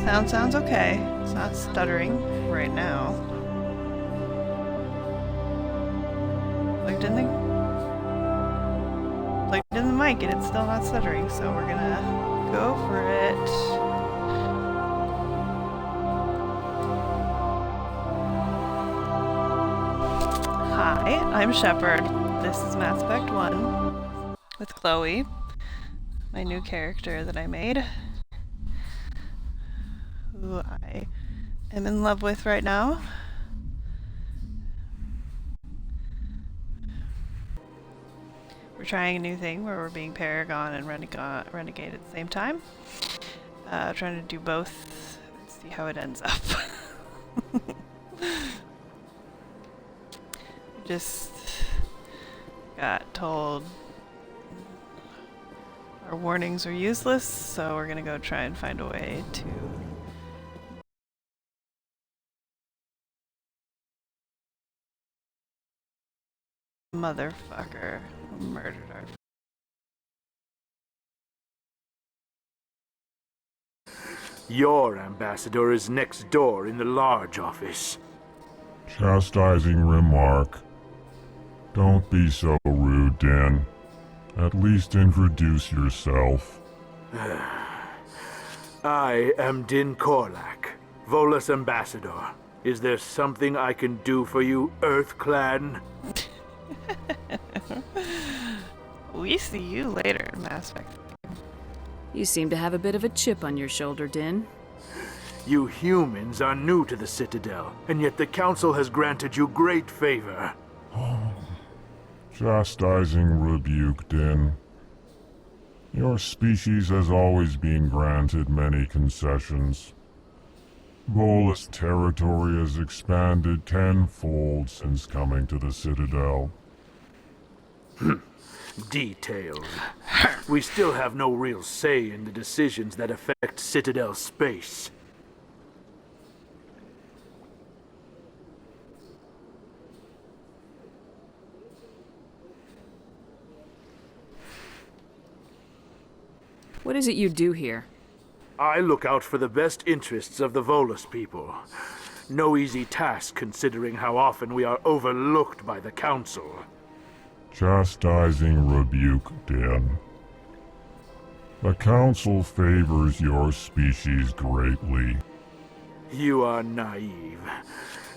Sounds okay. It's not stuttering right now. Plugged in the mic and it's still not stuttering, so we're gonna go for it. Hi, I'm Shepard. This is Mass Effect 1 with Chloe, my new character that I made, who I am in love with right now. We're trying a new thing where we're being Paragon and Renegade at the same time. Trying to do both and see how it ends up. Just got told our warnings are useless, so we're gonna go try and find a way to motherfucker who murdered our Your ambassador is next door in the large office. Chastising remark. Don't be so rude, Din. At least introduce yourself. I am Din Korlack, Volus ambassador. Is there something I can do for you, Earth Clan? We see you later, Mass Effect. You seem to have a bit of a chip on your shoulder, Din. You humans are new to the Citadel, and yet the Council has granted you great favor. Chastising rebuke, Din. Your species has always been granted many concessions. Volus territory has expanded tenfold since coming to the Citadel. Details. We still have no real say in the decisions that affect Citadel space. What is it you do here? I look out for the best interests of the Volus people. No easy task considering how often we are overlooked by the Council. Chastising rebuke, Din. The Council favors your species greatly. You are naive.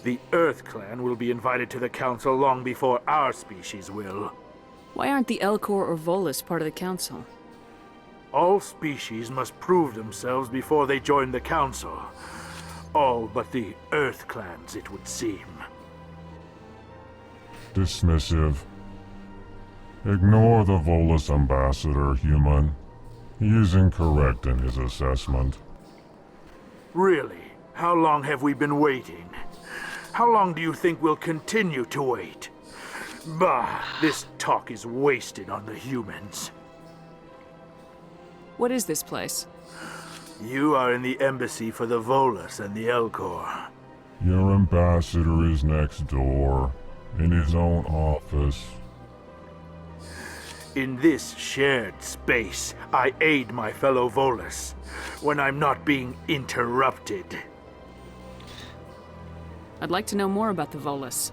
The Earth Clan will be invited to the Council long before our species will. Why aren't the Elcor or Volus part of the Council? All species must prove themselves before they join the Council. All but the Earth Clans, it would seem. Dismissive. Ignore the Volus ambassador, human. He is incorrect in his assessment. Really? How long have we been waiting? How long do you think we'll continue to wait? Bah, this talk is wasted on the humans. What is this place? You are in the embassy for the Volus and the Elcor. Your ambassador is next door, in his own office. In this shared space, I aid my fellow Volus when I'm not being interrupted. I'd like to know more about the Volus.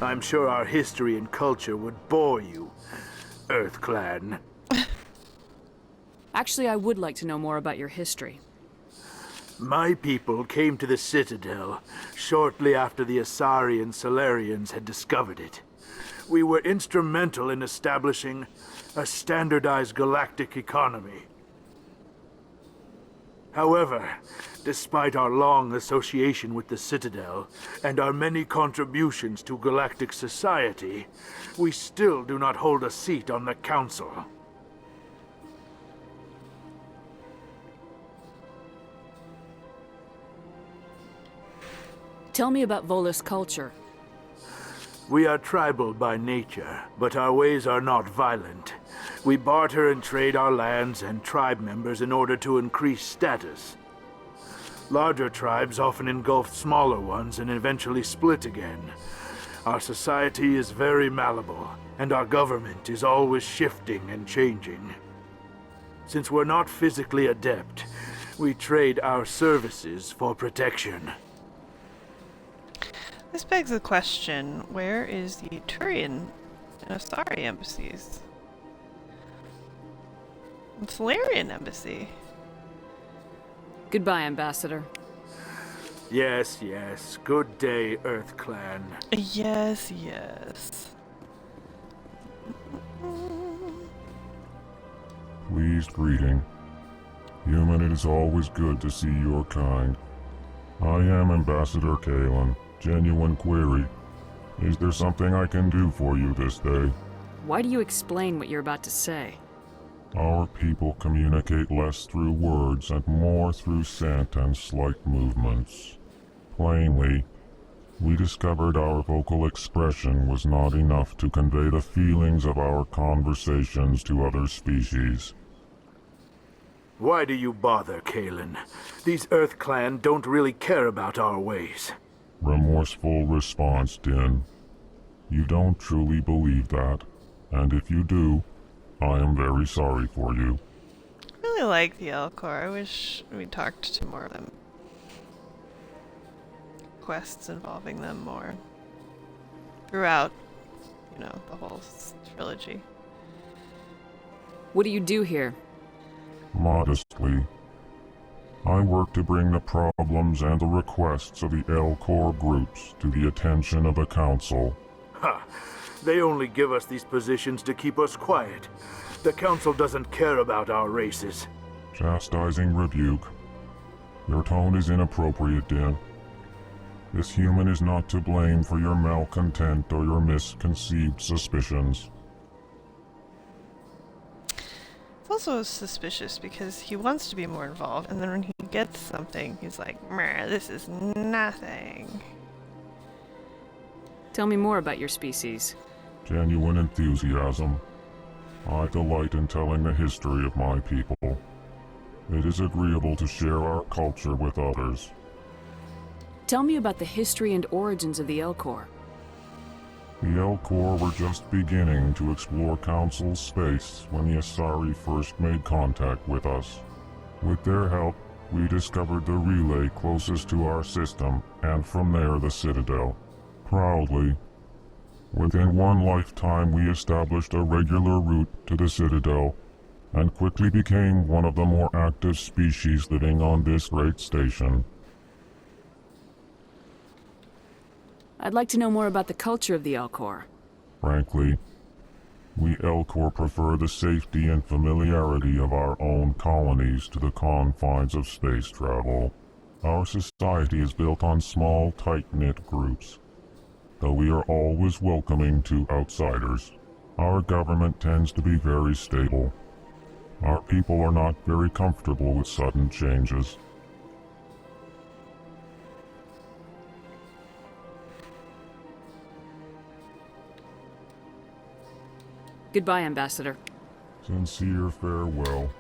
I'm sure our history and culture would bore you, Earth Clan. Actually, I would like to know more about your history. My people came to the Citadel shortly after the Asari and Salarians had discovered it. We were instrumental in establishing a standardized galactic economy. However, despite our long association with the Citadel and our many contributions to galactic society, we still do not hold a seat on the Council. Tell me about Volus culture. We are tribal by nature, but our ways are not violent. We barter and trade our lands and tribe members in order to increase status. Larger tribes often engulf smaller ones and eventually split again. Our society is very malleable, and our government is always shifting and changing. Since we're not physically adept, We trade our services for protection. This begs the question, where is the Turian and Asari embassies? The Solarian embassy. Goodbye, Ambassador. Yes, yes. Good day, Earth Clan. Yes, yes. Pleased greeting. Human, it is always good to see your kind. I am Ambassador Pallin. Genuine query. Is there something I can do for you this day? Why do you explain what you're about to say? Our people communicate less through words and more through scent and slight movements. Plainly, we discovered our vocal expression was not enough to convey the feelings of our conversations to other species. Why do you bother, Pallin? These Earth Clan don't really care about our ways. Remorseful response, Din. You don't truly believe that, and if you do, I am very sorry for you. I really like the Elcor. I wish we talked to more of them. Quests involving them more. Throughout, the whole trilogy. What do you do here? Modestly, I work to bring the problems and the requests of the Elcor groups to the attention of the Council. Ha! They only give us these positions to keep us quiet. The Council doesn't care about our races. Chastising rebuke. Your tone is inappropriate, Din. This human is not to blame for your malcontent or your misconceived suspicions. It's also suspicious because he wants to be more involved, and then when he gets something, he's like, "Meh, this is nothing." Tell me more about your species. Genuine enthusiasm. I delight in telling the history of my people. It is agreeable to share our culture with others. Tell me about the history and origins of the Elcor. The Elcor were just beginning to explore Council space when the Asari first made contact with us. With their help, we discovered the relay closest to our system, and from there the Citadel. Proudly, within one lifetime we established a regular route to the Citadel, and quickly became one of the more active species living on this great station. I'd like to know more about the culture of the Elcor. Frankly, we Elcor prefer the safety and familiarity of our own colonies to the confines of space travel. Our society is built on small, tight-knit groups, though we are always welcoming to outsiders. Our government tends to be very stable. Our people are not very comfortable with sudden changes. Goodbye, Ambassador. Sincere farewell.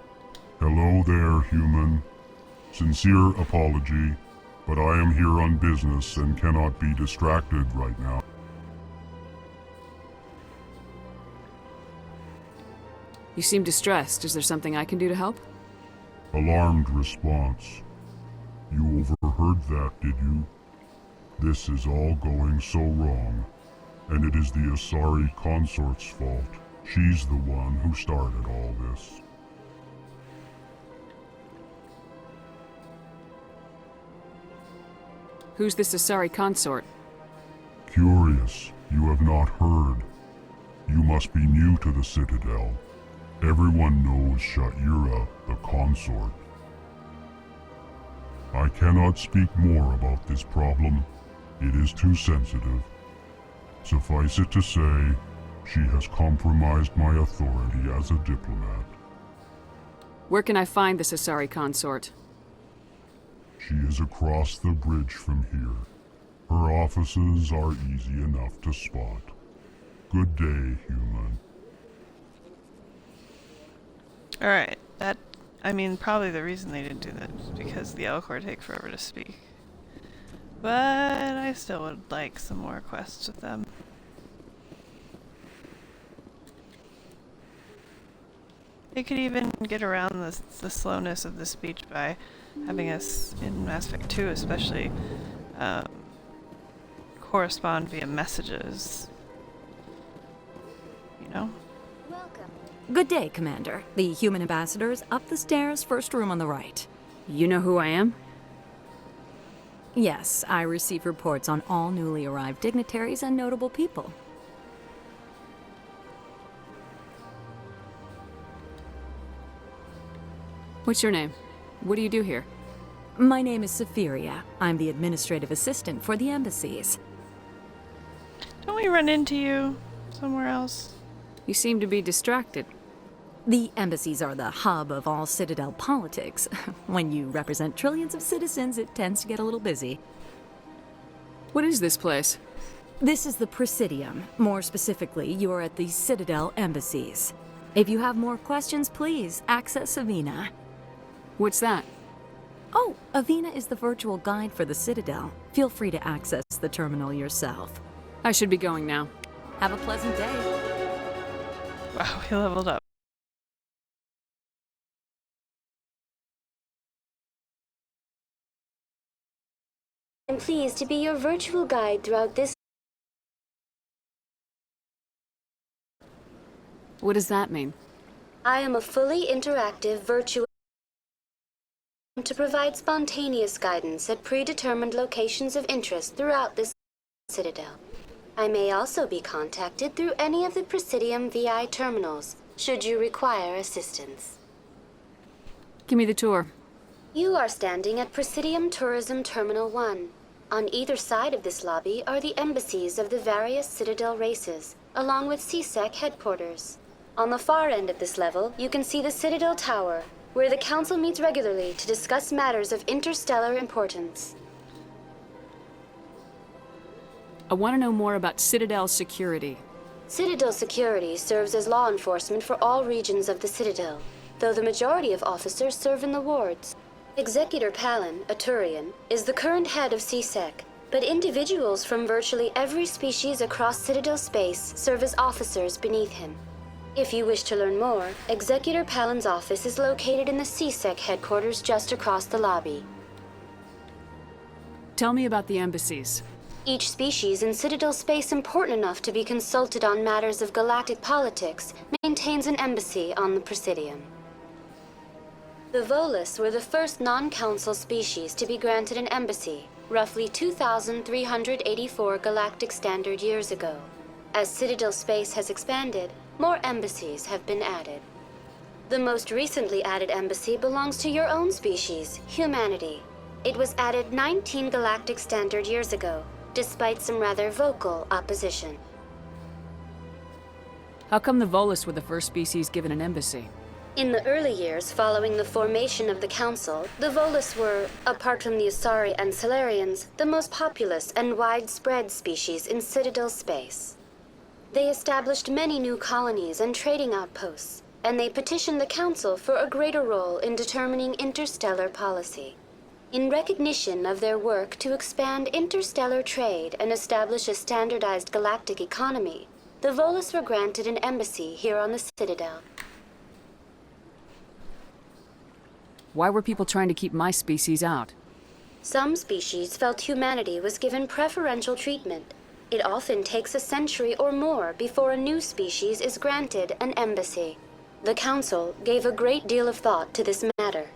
Hello there, human. Sincere apology, but I am here on business and cannot be distracted right now. You seem distressed. Is there something I can do to help? Alarmed response. You overheard that, did you? This is all going so wrong, and it is the Asari Consort's fault. She's the one who started all this. Who's this Asari consort? Curious, you have not heard. You must be new to the Citadel. Everyone knows Sha'ira, the consort. I cannot speak more about this problem. It is too sensitive. Suffice it to say, she has compromised my authority as a diplomat. Where can I find this Asari consort? She is across the bridge from here. Her offices are easy enough to spot. Good day, human. Alright, probably the reason they didn't do that is because the Elcor take forever to speak. But I still would like some more quests with them. They could even get around the slowness of the speech by having us, in Mass Effect 2 especially, correspond via messages. You know? Welcome. Good day, Commander. The human ambassador is up the stairs, first room on the right. You know who I am? Yes, I receive reports on all newly arrived dignitaries and notable people. What's your name? What do you do here? My name is Saphyria. I'm the administrative assistant for the embassies. Don't we run into you somewhere else? You seem to be distracted. The embassies are the hub of all Citadel politics. When you represent trillions of citizens, it tends to get a little busy. What is this place? This is the Presidium. More specifically, you are at the Citadel embassies. If you have more questions, please access Avina. What's that? Oh, Avina is the virtual guide for the Citadel. Feel free to access the terminal yourself. I should be going now. Have a pleasant day. Wow, he leveled up. I'm pleased to be your virtual guide throughout this. What does that mean? I am a fully interactive virtual to provide spontaneous guidance at predetermined locations of interest throughout this Citadel. I may also be contacted through any of the Presidium VI terminals, should you require assistance. Give me the tour. You are standing at Presidium Tourism Terminal I. On either side of this lobby are the embassies of the various Citadel races, along with CSEC headquarters. On the far end of this level, you can see the Citadel Tower, where the Council meets regularly to discuss matters of interstellar importance. I want to know more about Citadel security. Citadel security serves as law enforcement for all regions of the Citadel, though the majority of officers serve in the wards. Executor Pallin, a Turian, is the current head of CSEC, but individuals from virtually every species across Citadel space serve as officers beneath him. If you wish to learn more, Executor Pallin's office is located in the CSEC headquarters just across the lobby. Tell me about the embassies. Each species in Citadel space important enough to be consulted on matters of galactic politics maintains an embassy on the Presidium. The Volus were the first non-council species to be granted an embassy, roughly 2,384 galactic standard years ago. As Citadel space has expanded, more embassies have been added. The most recently added embassy belongs to your own species, humanity. It was added 19 galactic standard years ago, despite some rather vocal opposition. How come the Volus were the first species given an embassy? In the early years following the formation of the Council, the Volus were, apart from the Asari and Salarians, the most populous and widespread species in Citadel space. They established many new colonies and trading outposts, and they petitioned the Council for a greater role in determining interstellar policy. In recognition of their work to expand interstellar trade and establish a standardized galactic economy, the Volus were granted an embassy here on the Citadel. Why were people trying to keep my species out? Some species felt humanity was given preferential treatment. It often takes a century or more before a new species is granted an embassy. The Council gave a great deal of thought to this matter.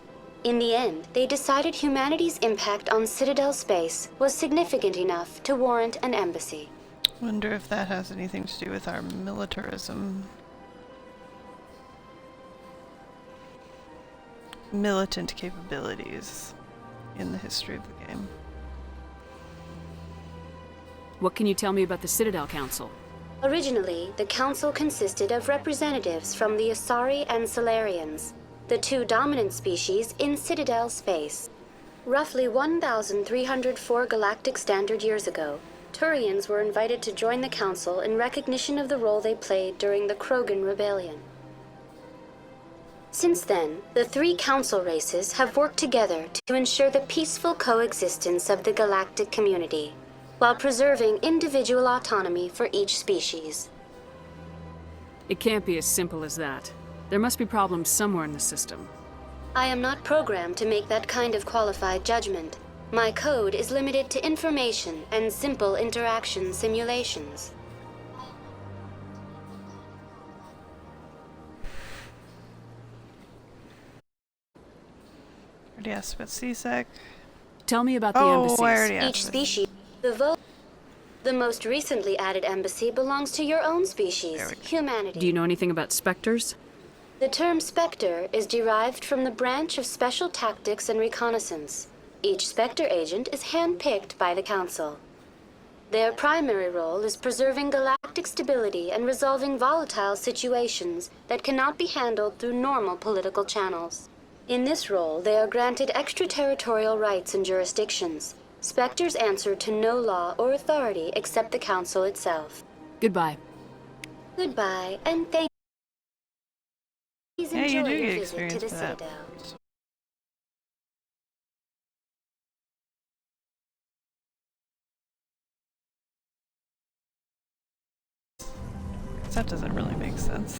In the end, they decided humanity's impact on Citadel space was significant enough to warrant an embassy. Wonder if that has anything to do with our militarism. Militant capabilities in the history of the game. What can you tell me about the Citadel Council? Originally, the Council consisted of representatives from the Asari and Salarians, the two dominant species in Citadel space. Roughly 1,304 galactic standard years ago, Turians were invited to join the Council in recognition of the role they played during the Krogan Rebellion. Since then, the three Council races have worked together to ensure the peaceful coexistence of the galactic community, while preserving individual autonomy for each species. It can't be as simple as that. There must be problems somewhere in the system. I am not programmed to make that kind of qualified judgment. My code is limited to information and simple interaction simulations. Already asked about CSEC. Tell me about the Oh, embassies. I already asked. Each species, the most recently added embassy belongs to your own species, humanity. Do you know anything about specters? The term Spectre is derived from the branch of Special Tactics and Reconnaissance. Each Spectre agent is handpicked by the Council. Their primary role is preserving galactic stability and resolving volatile situations that cannot be handled through normal political channels. In this role, they are granted extraterritorial rights and jurisdictions. Spectres answer to no law or authority except the Council itself. Goodbye. Goodbye, and thank you. Please Yeah, you enjoy do your get visit to experience the for that. Citadel. That doesn't really make sense.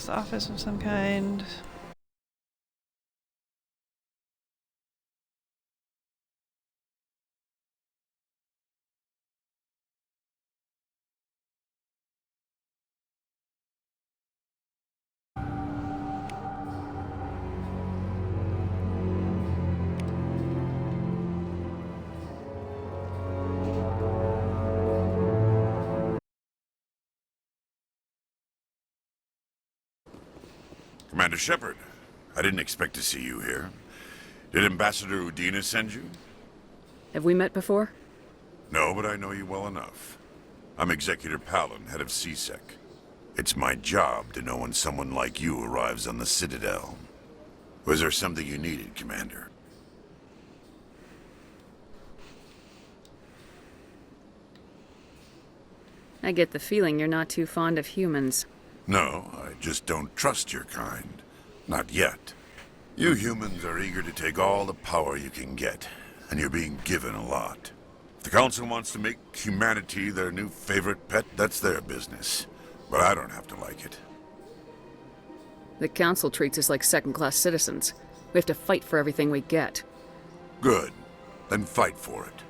Office of some kind. Commander Shepard, I didn't expect to see you here. Did Ambassador Udina send you? Have we met before? No, but I know you well enough. I'm Executor Pallin, head of CSEC. It's my job to know when someone like you arrives on the Citadel. Was there something you needed, Commander? I get the feeling you're not too fond of humans. No, I just don't trust your kind. Not yet. You humans are eager to take all the power you can get, and you're being given a lot. If the Council wants to make humanity their new favorite pet, that's their business. But I don't have to like it. The Council treats us like second-class citizens. We have to fight for everything we get. Good. Then fight for it.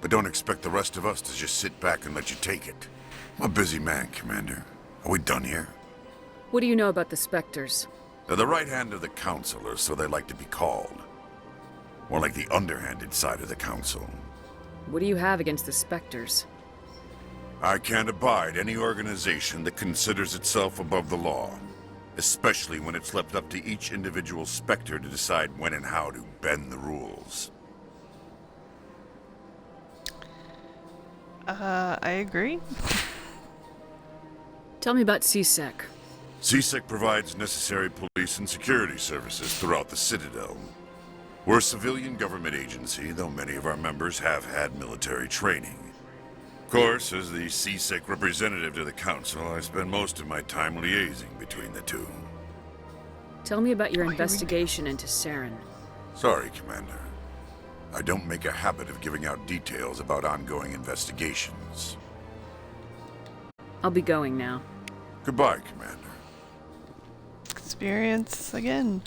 But don't expect the rest of us to just sit back and let you take it. I'm a busy man, Commander. Are we done here? What do you know about the Spectres? They're the right hand of the Council, or so they like to be called. More like the underhanded side of the Council. What do you have against the Spectres? I can't abide any organization that considers itself above the law. Especially when it's left up to each individual Spectre to decide when and how to bend the rules. I agree. Tell me about CSEC. CSEC provides necessary police and security services throughout the Citadel. We're a civilian government agency, though many of our members have had military training. Of course, as the CSEC representative to the Council, I spend most of my time liaising between the two. Tell me about your investigation into Saren. Sorry, Commander. I don't make a habit of giving out details about ongoing investigations. I'll be going now. Goodbye, Commander. Experience again.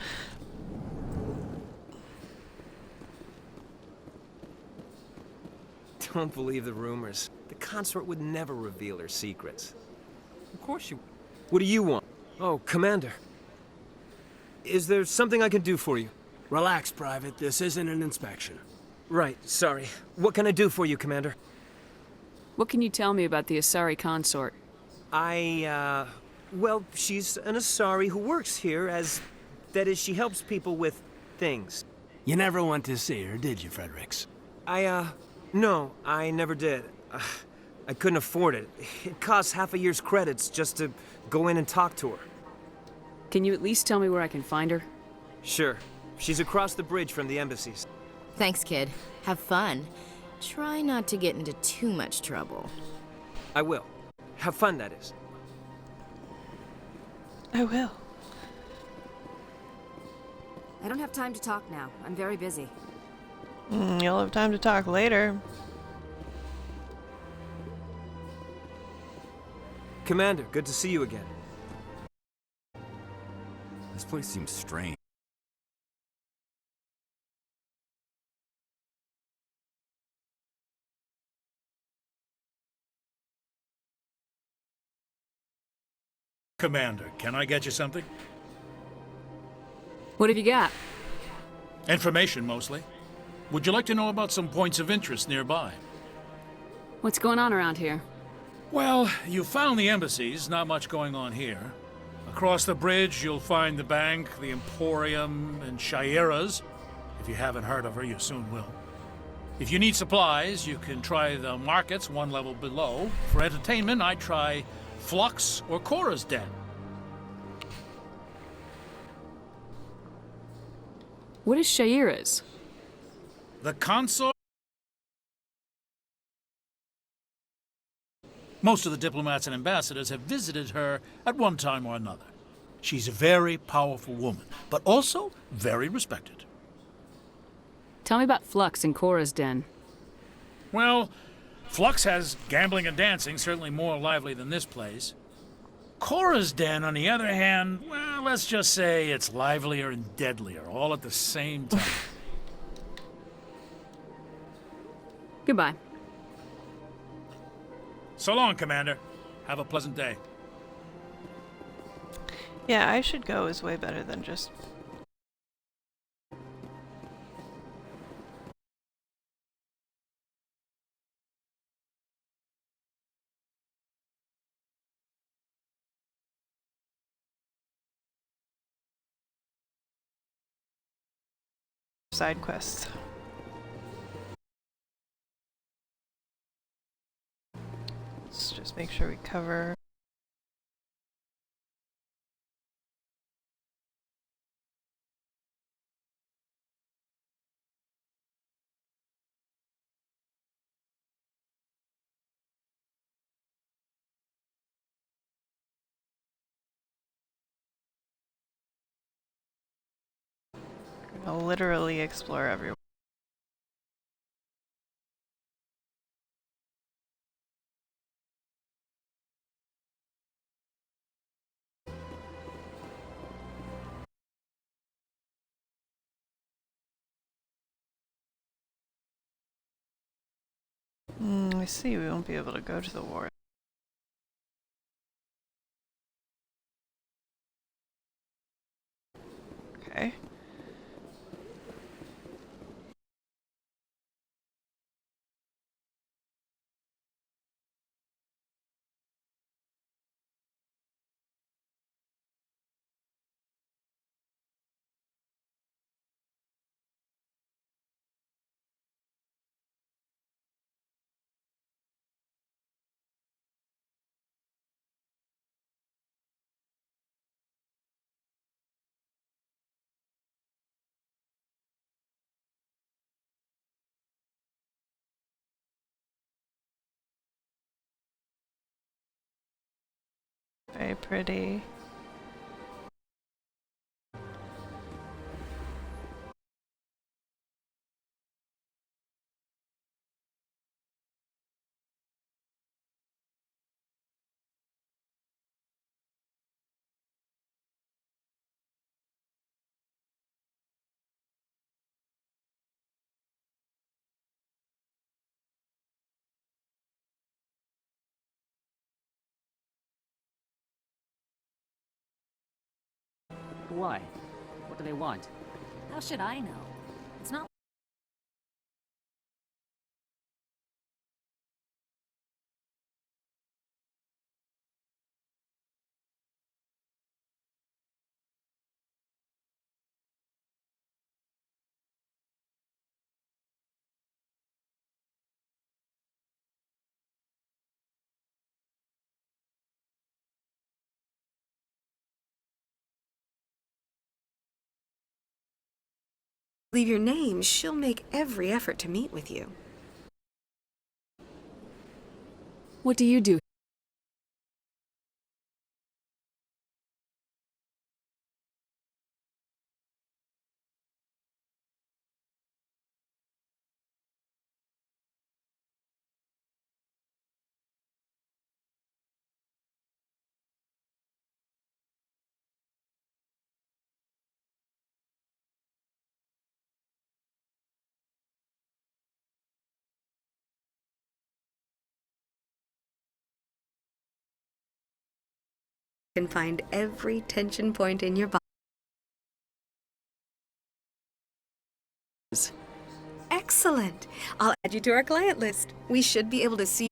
Don't believe the rumors. The Consort would never reveal her secrets. Of course you... What do you want? Oh, Commander. Is there something I can do for you? Relax, Private. This isn't an inspection. Right, sorry. What can I do for you, Commander? What can you tell me about the Asari Consort? Well, she's an Asari who works here as... That is, she helps people with things. You never went to see her, did you, Fredericks? No, I never did. I couldn't afford it. It costs half a year's credits just to go in and talk to her. Can you at least tell me where I can find her? Sure. She's across the bridge from the embassies. Thanks, kid. Have fun. Try not to get into too much trouble. I will. Have fun, that is. I will. I don't have time to talk now. I'm very busy. You'll have time to talk later. Commander, good to see you again. This place seems strange. Commander, can I get you something? What have you got? Information, mostly. Would you like to know about some points of interest nearby? What's going on around here? Well, you found the embassies, not much going on here. Across the bridge, you'll find the bank, the Emporium, and Sha'ira's. If you haven't heard of her, you soon will. If you need supplies, you can try the markets one level below. For entertainment, I'd try Flux or Cora's Den. What is Sha'ira's? The Consort? Most of the diplomats and ambassadors have visited her at one time or another. She's a very powerful woman, but also very respected. Tell me about Flux and Cora's Den. Well, Flux has gambling and dancing, certainly more lively than this place. Cora's Den, on the other hand, well, let's just say it's livelier and deadlier, all at the same time. Goodbye. So long, Commander. Have a pleasant day. Yeah, I should go is way better than just... side quests. Let's just make sure we cover... I'll literally explore everywhere. I see, we won't be able to go to the war. Okay. Very pretty. Why? What do they want? How should I know? It's not Leave your name, she'll make every effort to meet with you. What do you do? Can find every tension point in your body. Excellent! I'll add you to our client list. We should be able to see.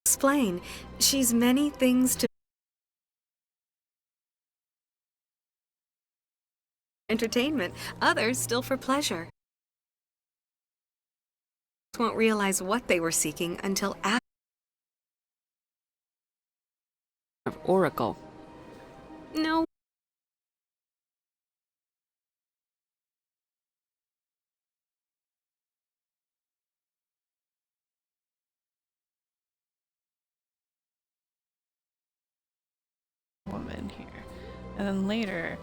Explain. She's many things to entertainment, others still for pleasure. Won't realize what they were seeking until after. Of Oracle. No. Woman here. And then later...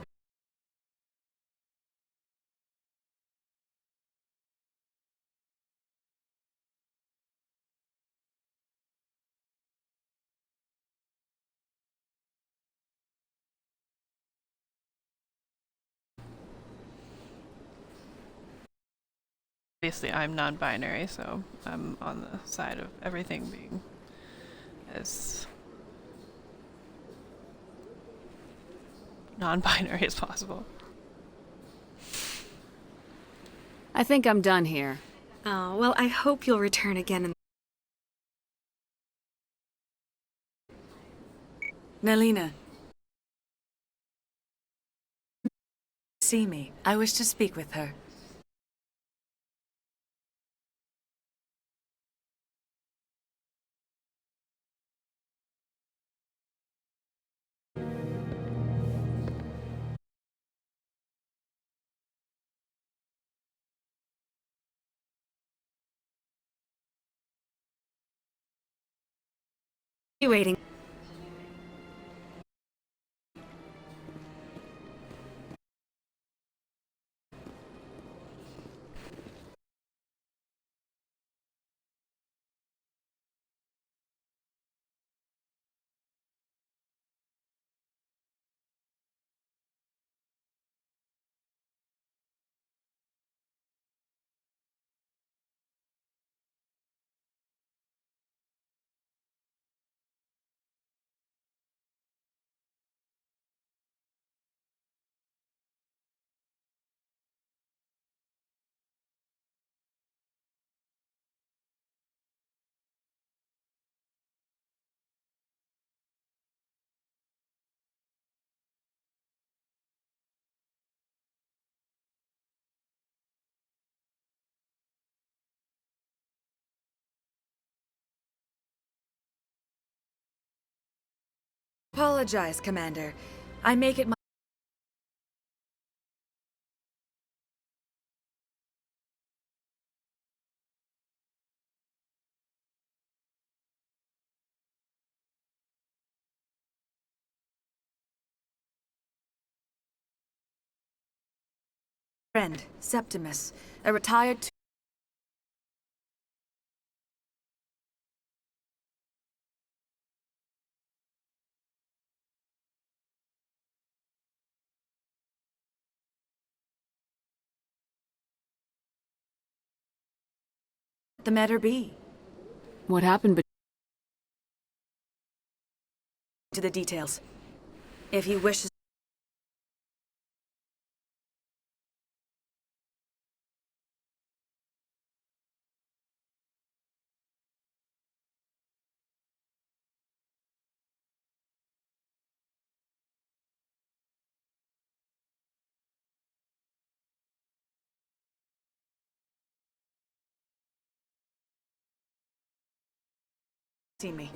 Obviously, I'm non-binary, so I'm on the side of everything being as non-binary as possible. I think I'm done here. Oh, well, I hope you'll return again. Nelina. See me. I wish to speak with her. Waiting. Apologize, Commander. I make it my... friend, Septimus, a retired... the matter be. What happened To the details. If he wishes... seen me.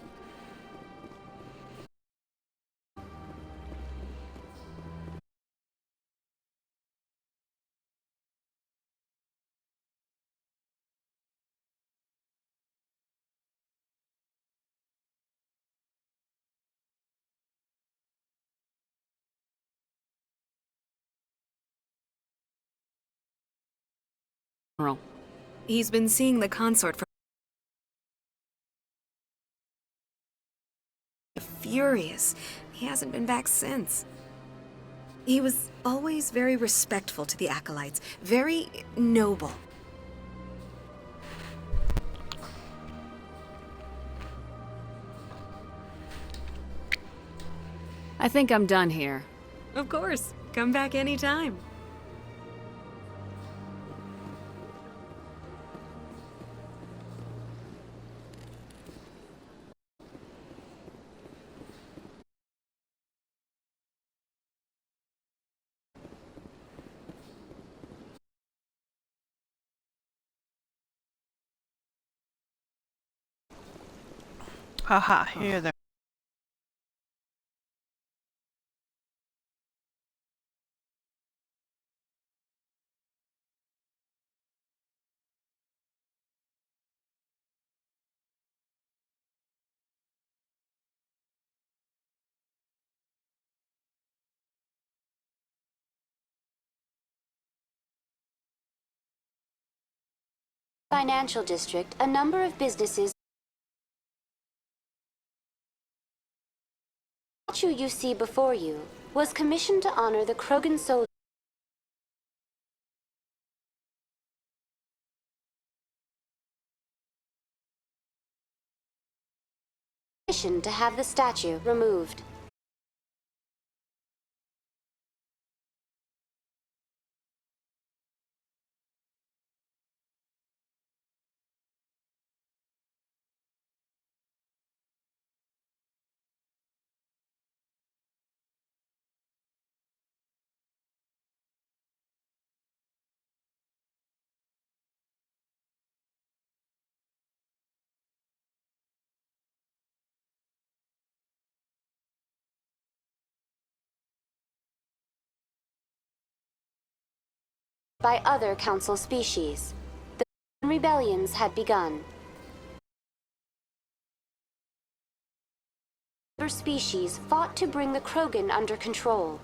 Earl. He's been seeing the consort for furious. He hasn't been back since. He was always very respectful to the acolytes, very noble. I think I'm done here. Of course. Come back anytime. Haha, here they're. Financial district, a number of businesses. The statue you see before you was commissioned to honor the Krogan soldiers. To have the statue removed. By other council species. The rebellions had begun. Other species fought to bring the Krogan under control.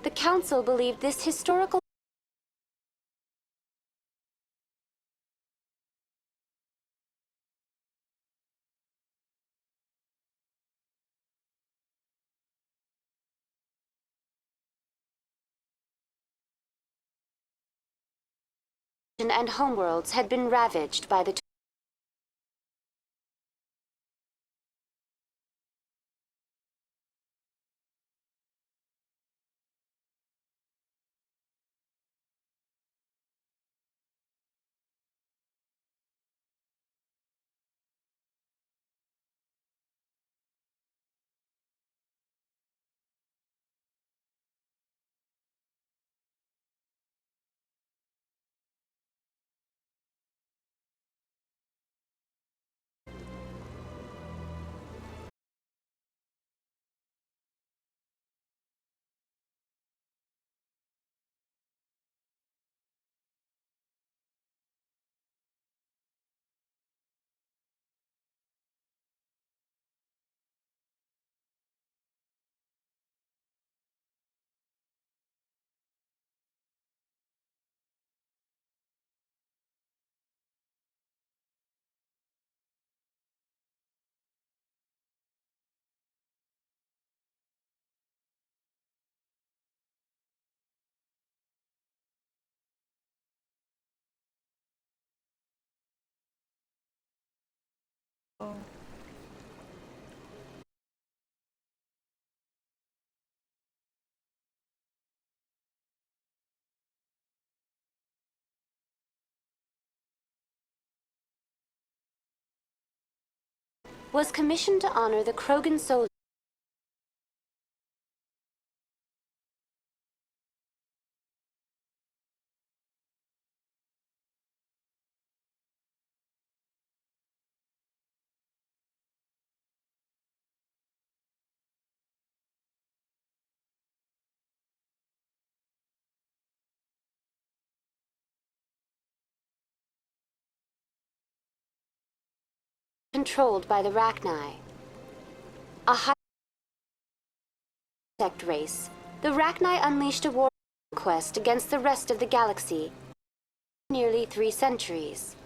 The council believed this historical and homeworlds had been ravaged by the Was commissioned to honor the Krogan soldiers. Controlled by the Rachni, a high insect race. The Rachni unleashed a war quest against the rest of the galaxy for nearly 3 centuries.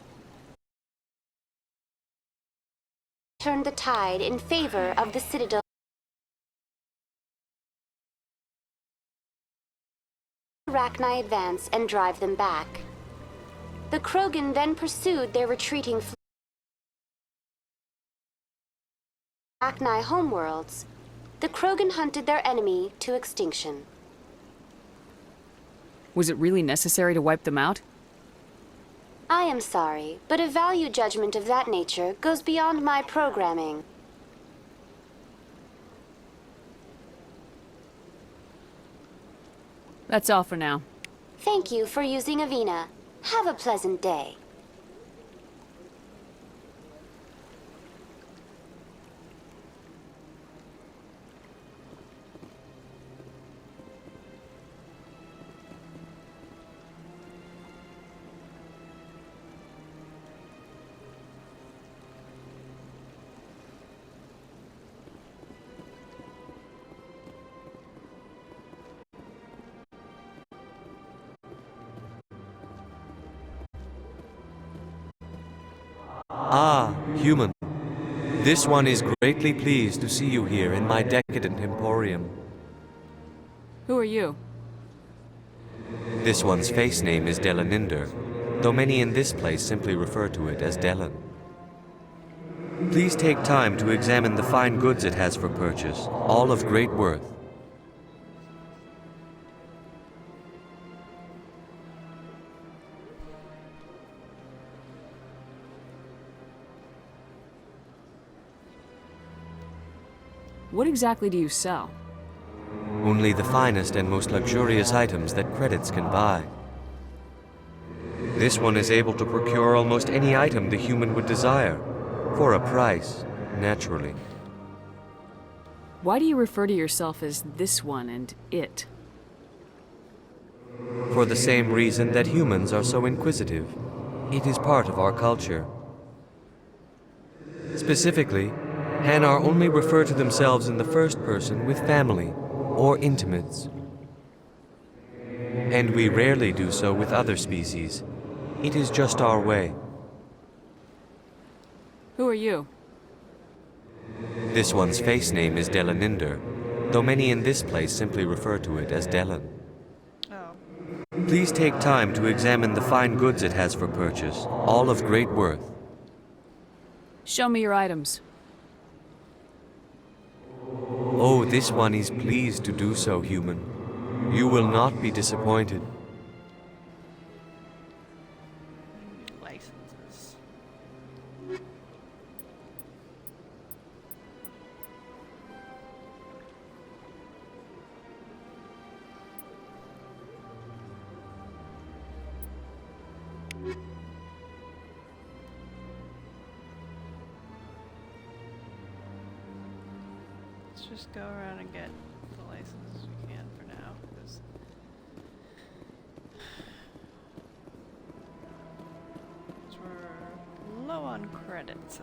Turned the tide in favor of the Citadel. The Rachni advance and drive them back. The Krogan then pursued their retreating fleet. Rachni homeworlds, the Krogan hunted their enemy to extinction. Was it really necessary to wipe them out? I am sorry, but a value judgment of that nature goes beyond my programming. That's all for now. Thank you for using Avina. Have a pleasant day. Ah, human. This one is greatly pleased to see you here in my decadent emporium. Who are you? This one's face name is Delaninder, though many in this place simply refer to it as Delan. Please take time to examine the fine goods it has for purchase, all of great worth. What exactly do you sell? Only the finest and most luxurious items that credits can buy. This one is able to procure almost any item the human would desire, for a price, naturally. Why do you refer to yourself as this one and it? For the same reason that humans are so inquisitive. It is part of our culture. Specifically, Hanar only refer to themselves in the first person with family or intimates. And we rarely do so with other species. It is just our way. Who are you? This one's face name is Delaninder, though many in this place simply refer to it as Delan. Please take time to examine the fine goods it has for purchase, all of great worth. Show me your items. Oh, this one is pleased to do so, human. You will not be disappointed. Licenses. Let's just go around and get the licenses we can for now, because we're low on credits.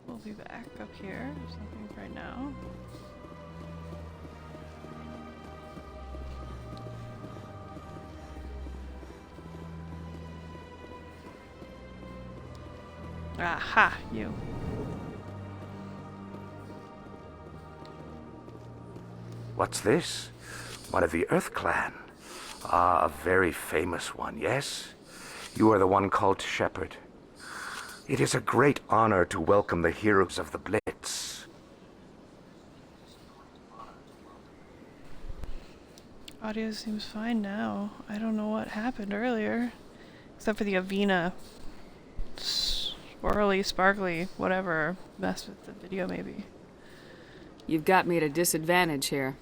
We'll be back up here. There's nothing right now. Aha, you. What's this? One of the Earth Clan. Ah, a very famous one, yes? You are the one called Shepard. It is a great honor to welcome the heroes of the Blitz. Audio seems fine now. I don't know what happened earlier. Except for the Avina swirly, sparkly, whatever mess with the video maybe. You've got me at a disadvantage here.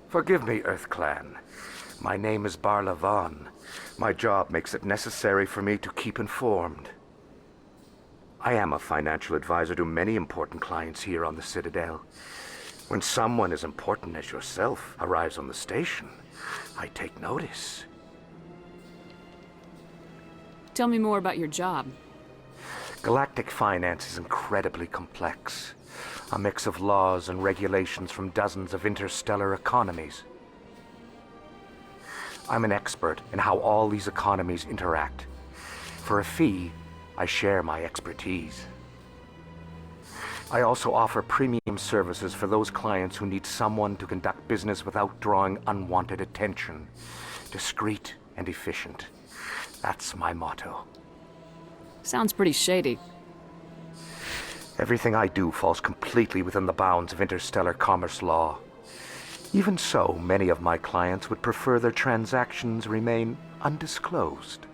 Forgive me, Earth Clan. My name is Barla Vaughn. My job makes it necessary for me to keep informed. I am a financial advisor to many important clients here on the Citadel. When someone as important as yourself arrives on the station, I take notice. Tell me more about your job. Galactic finance is incredibly complex. A mix of laws and regulations from dozens of interstellar economies. I'm an expert in how all these economies interact. For a fee, I share my expertise. I also offer premium services for those clients who need someone to conduct business without drawing unwanted attention. Discreet and efficient. That's my motto. Sounds pretty shady. Everything I do falls completely within the bounds of interstellar commerce law. Even so, many of my clients would prefer their transactions remain undisclosed.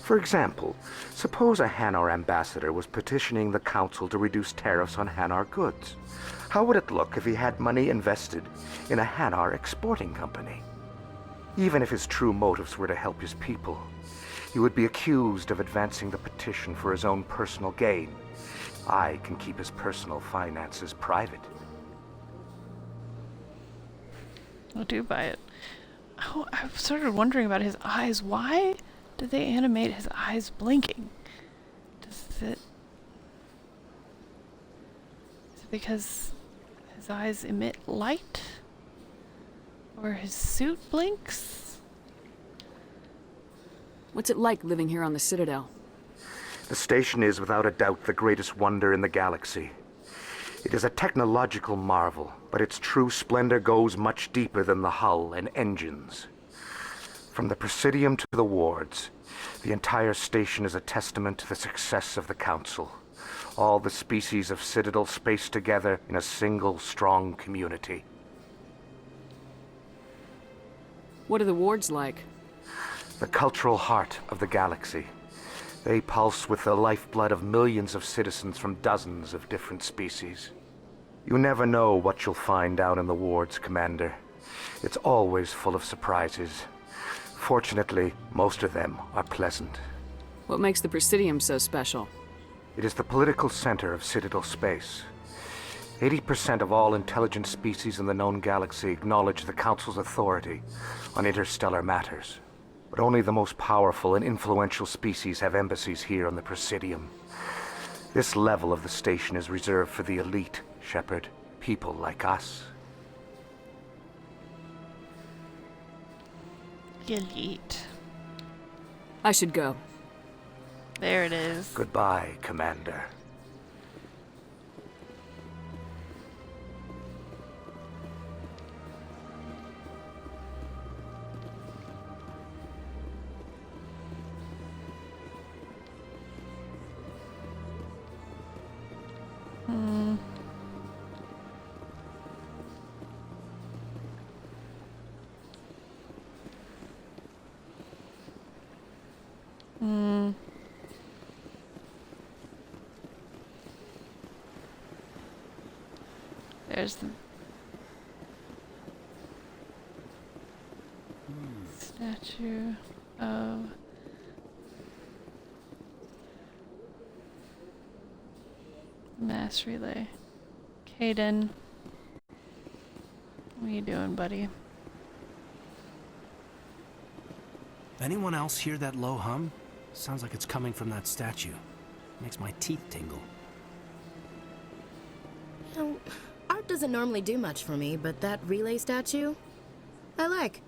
For example, suppose a Hanar ambassador was petitioning the Council to reduce tariffs on Hanar goods. How would it look if he had money invested in a Hanar exporting company? Even if his true motives were to help his people, he would be accused of advancing the petition for his own personal gain. I can keep his personal finances private. I do buy it. Oh, I've started wondering about his eyes. Why did they animate his eyes blinking? Is it because his eyes emit light? Or his suit blinks? What's it like living here on the Citadel? The station is without a doubt the greatest wonder in the galaxy. It is a technological marvel, but its true splendor goes much deeper than the hull and engines. From the Presidium to the wards, the entire station is a testament to the success of the Council. All the species of Citadel spaced together in a single strong community. What are the wards like? The cultural heart of the galaxy. They pulse with the lifeblood of millions of citizens from dozens of different species. You never know what you'll find down in the wards, Commander. It's always full of surprises. Fortunately, most of them are pleasant. What makes the Presidium so special? It is the political center of Citadel space. 80% of all intelligent species in the known galaxy acknowledge the Council's authority on interstellar matters. But only the most powerful and influential species have embassies here on the Presidium. This level of the station is reserved for the elite, Shepard. People like us. Elite. I should go. There it is. Goodbye, Commander. There's the statue of mass relay. Caden, what are you doing, buddy? Anyone else hear that low hum? Sounds like it's coming from that statue. Makes my teeth tingle. You know, art doesn't normally do much for me, but that relay statue, I like.